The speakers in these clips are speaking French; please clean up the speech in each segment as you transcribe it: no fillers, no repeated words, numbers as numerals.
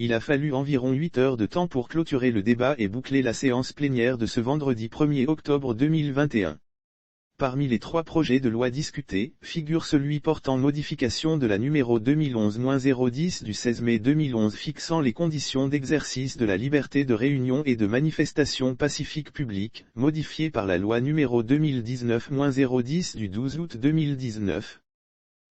il a fallu environ 8 heures de temps pour clôturer le débat et boucler la séance plénière de ce vendredi 1er octobre 2021. Parmi les 3 projets de loi discutés, figure celui portant modification de la numéro 2011-010 du 16 mai 2011 fixant les conditions d'exercice de la liberté de réunion et de manifestation pacifique publique, modifiée par la loi numéro 2019-010 du 12 août 2019.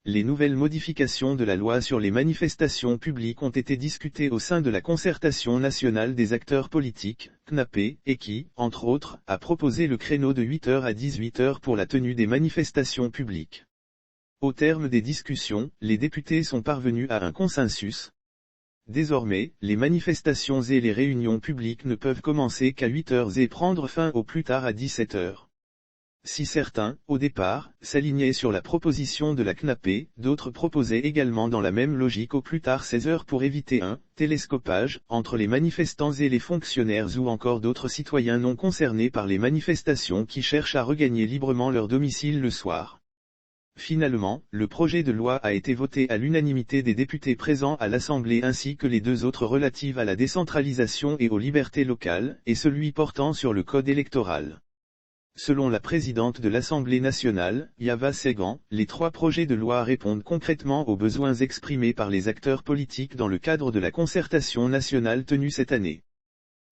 Les nouvelles modifications de la loi sur les manifestations publiques ont été discutées au sein de la Concertation nationale des acteurs politiques, CNAP, et qui, entre autres, a proposé le créneau de 8h à 18h pour la tenue des manifestations publiques. Au terme des discussions, les députés sont parvenus à un consensus. Désormais, les manifestations et les réunions publiques ne peuvent commencer qu'à 8h et prendre fin au plus tard à 17h. Si certains, au départ, s'alignaient sur la proposition de la CNAP, d'autres proposaient également dans la même logique au plus tard 16h pour éviter un télescopage entre les manifestants et les fonctionnaires ou encore d'autres citoyens non concernés par les manifestations qui cherchent à regagner librement leur domicile le soir. Finalement, le projet de loi a été voté à l'unanimité des députés présents à l'Assemblée ainsi que les 2 autres relatives à la décentralisation et aux libertés locales, et celui portant sur le code électoral. Selon la présidente de l'Assemblée nationale, Yava Segan, les 3 projets de loi répondent concrètement aux besoins exprimés par les acteurs politiques dans le cadre de la concertation nationale tenue cette année.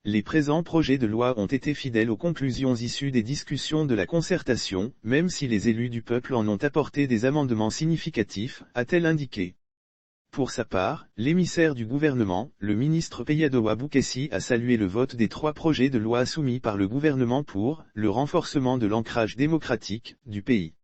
Les présents projets de loi ont été fidèles aux conclusions issues des discussions de la concertation, même si les élus du peuple en ont apporté des amendements significatifs, a-t-elle indiqué. Pour sa part, l'émissaire du gouvernement, le ministre Peyadowa Bukesi a salué le vote des 3 projets de loi soumis par le gouvernement pour le renforcement de l'ancrage démocratique du pays.